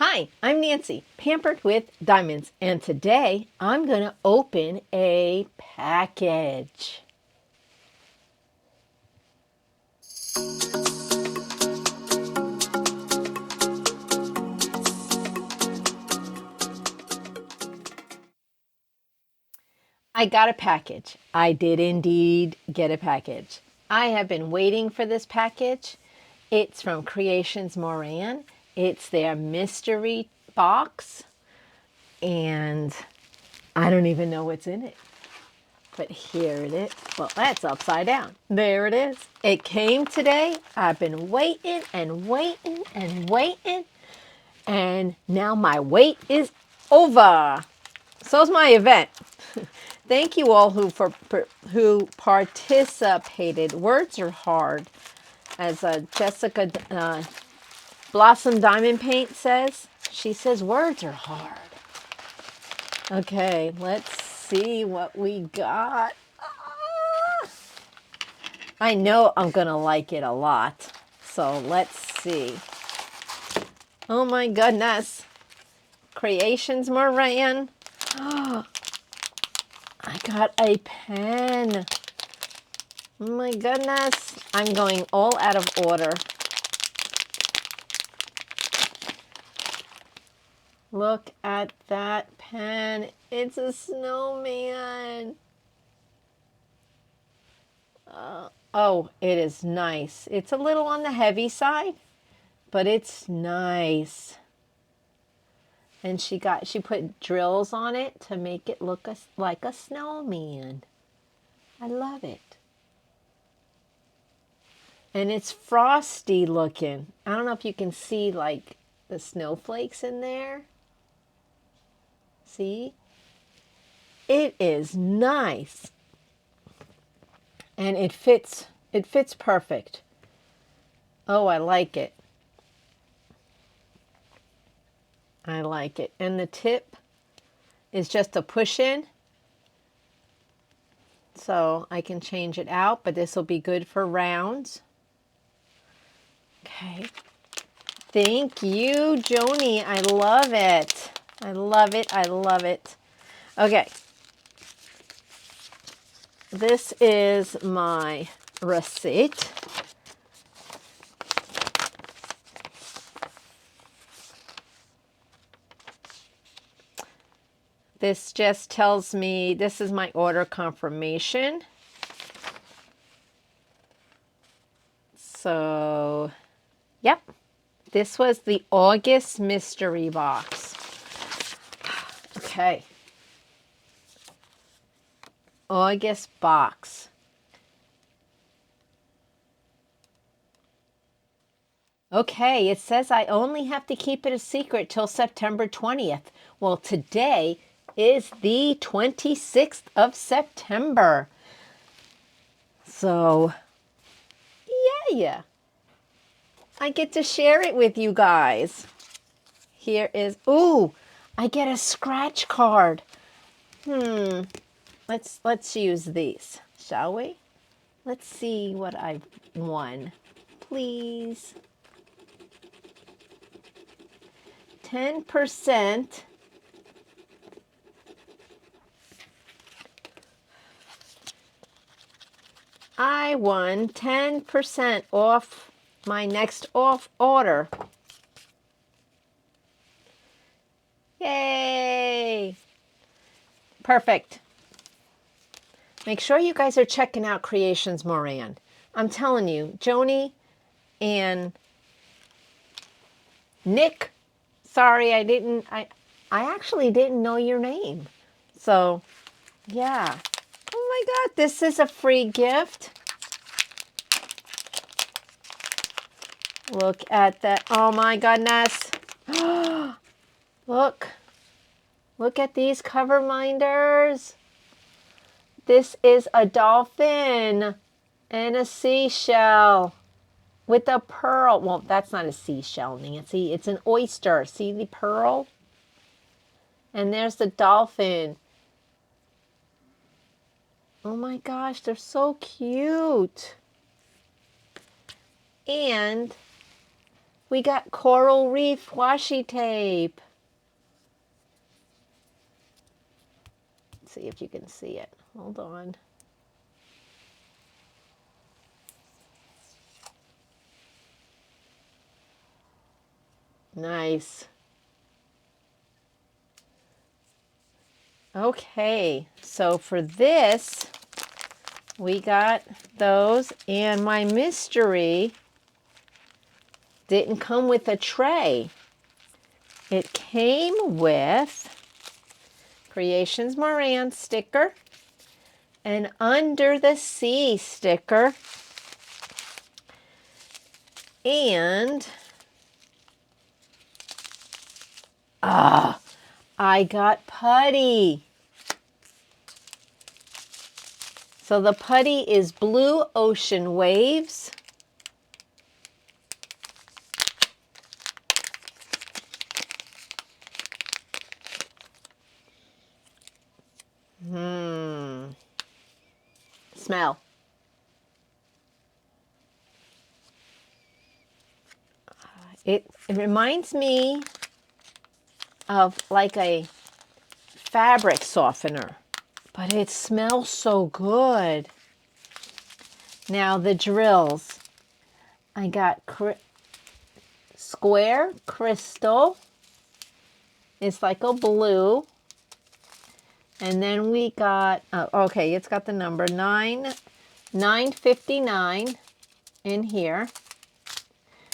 Hi, I'm Nancy, Pampered with Diamonds, and today I'm going to open a package. I got a package. I did indeed get a package. I have been waiting for this package. It's from Creations Morin. It's their mystery box, and I don't even know what's in it. But here it is. Well, that's upside down. There it is. It came today. I've been waiting and waiting and waiting. And now my wait is over. So's my event. Thank you all who participated. Words are hard. As Jessica Blossom Diamond Paint says, she says words are hard. Okay, let's see what we got. I know I'm going to like it a lot. So let's see. Oh my goodness. Creations Morin. I got a pen. Oh my goodness. I'm going all out of order. Look at that pen. It's a snowman. Oh, it is nice. It's a little on the heavy side, but it's nice. And she put drills on it to make it look like a snowman. I love it. And it's frosty looking. I don't know if you can see like the snowflakes in there. See? It is nice. And it fits perfect. Oh, I like it. I like it. And the tip is just a push in. So I can change it out, but this will be good for rounds. Okay. Thank you, Joni. I love it. I love it. I love it. Okay. This is my receipt. This just tells me this is my order confirmation. So, yep. This was the August mystery box. Okay. August box. Okay, it says I only have to keep it a secret till September 20th. Well, today is the 26th of September. So, yeah. I get to share it with you guys. Here is, ooh, I get a scratch card. Let's use these, shall we? Let's see what I've won. Please. 10%. I won 10% off my next off order. Yay! Perfect. Make sure you guys are checking out Creations Morin. I'm telling you, Joni and Nick, sorry, I actually didn't know your name. So, yeah. Oh my God, this is a free gift. Look at that. Oh my goodness. Look. Look at these cover minders. This is a dolphin and a seashell with a pearl. Well, that's not a seashell, Nancy. It's an oyster. See the pearl? And there's the dolphin. Oh my gosh, they're so cute. And We got coral reef washi tape. Let's see if you can see it. Hold on. Nice. Okay, so for this, we got those, and my mystery didn't come with a tray. It came with Creations Morin sticker, an Under the Sea sticker, and I got putty. So the putty is Blue Ocean Waves. Smell. It reminds me of like a fabric softener, but it smells so good. Now the drills. I got square crystal. It's like a blue. And then we got, okay, it's got the number 959 in here.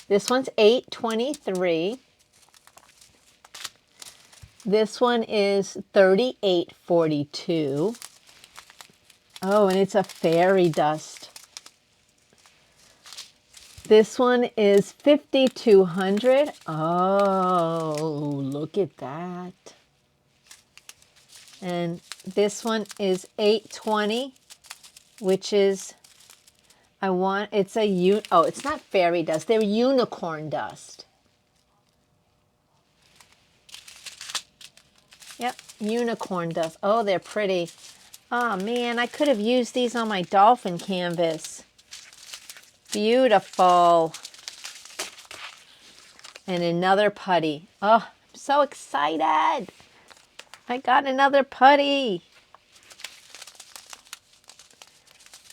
This one's 823. This one is 3842. Oh, and it's a fairy dust. This one is 5200. Oh, look at that. And this one is 820, which is, it's it's not fairy dust. They're unicorn dust. Yep, unicorn dust. Oh, they're pretty. Oh, man, I could have used these on my dolphin canvas. Beautiful. And another putty. Oh, I'm so excited. I got another putty.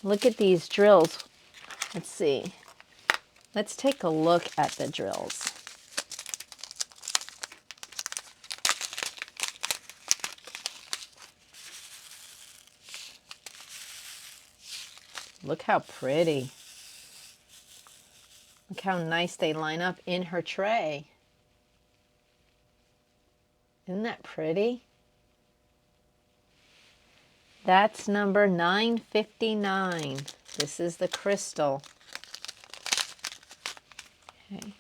Look at these drills. Let's see. Let's take a look at the drills. Look how pretty. Look how nice they line up in her tray. Isn't that pretty? That's number 959. This is the crystal. Okay.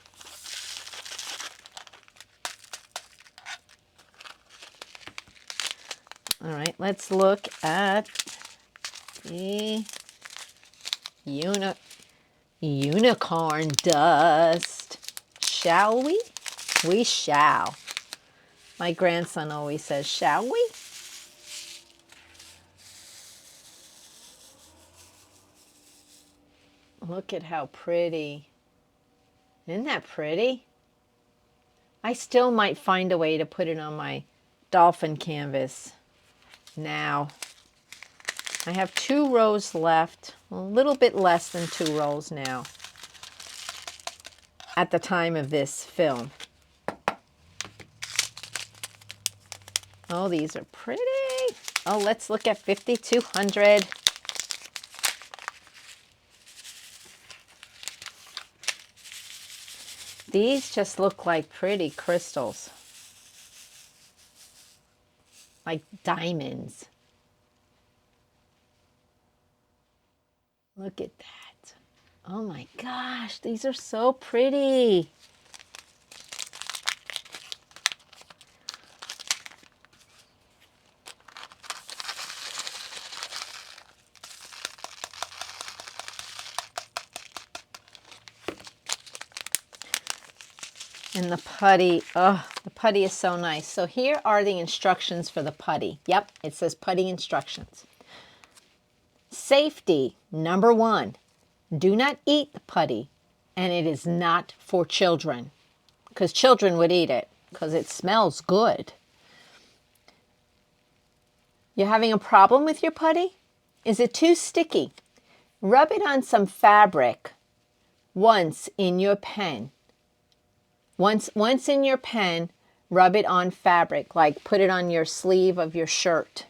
All right, let's look at the unicorn dust. Shall we? We shall. My grandson always says, shall we? Look at how pretty. Isn't that pretty? I still might find a way to put it on my dolphin canvas now. I have 2 rows left, a little bit less than 2 rows now at the time of this film. Oh, these are pretty. Oh, let's look at 5200. These just look like pretty crystals, like diamonds. Look at that. Oh my gosh, these are so pretty. And the putty, oh, the putty is so nice. So here are the instructions for the putty. Yep, it says putty instructions. Safety, number 1. Do not eat the putty. and it is not for children, because children would eat it because it smells good. You're having a problem with your putty? Is it too sticky? Rub it on some fabric once in your pen. Once in your pen, rub it on fabric, like put it on your sleeve of your shirt.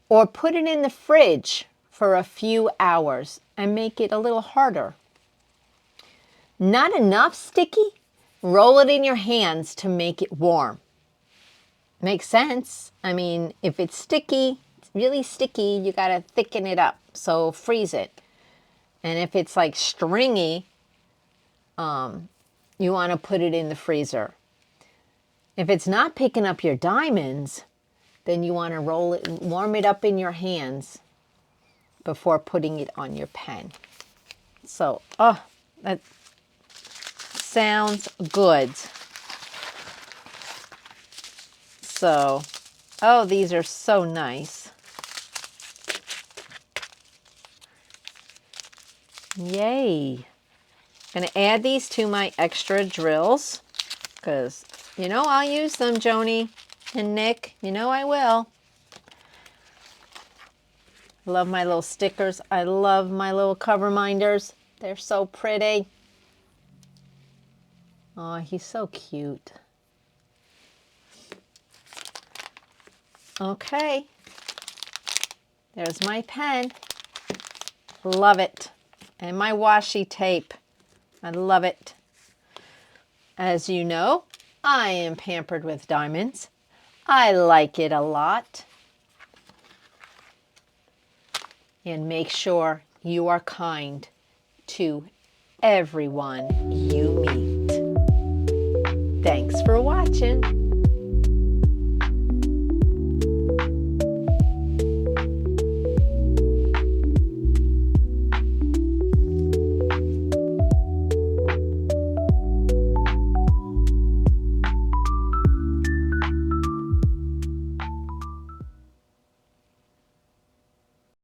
Or put it in the fridge for a few hours and make it a little harder. Not enough sticky? Roll it in your hands to make it warm. Makes sense. I mean, if it's sticky, it's really sticky, you got to thicken it up. So freeze it. And if it's like stringy, you want to put it in the freezer. If it's not picking up your diamonds, then you want to roll it, warm it up in your hands before putting it on your pen. So, oh, that sounds good. So, oh, these are so nice. Yay. Going to add these to my extra drills because, you know, I'll use them, Joni and Nick. You know I will. I love my little stickers. I love my little cover minders. They're so pretty. Oh, he's so cute. Okay. There's my pen. Love it. And my washi tape. I love it. As you know, I am pampered with diamonds. I like it a lot. And make sure you are kind to everyone you meet. Thanks for watching.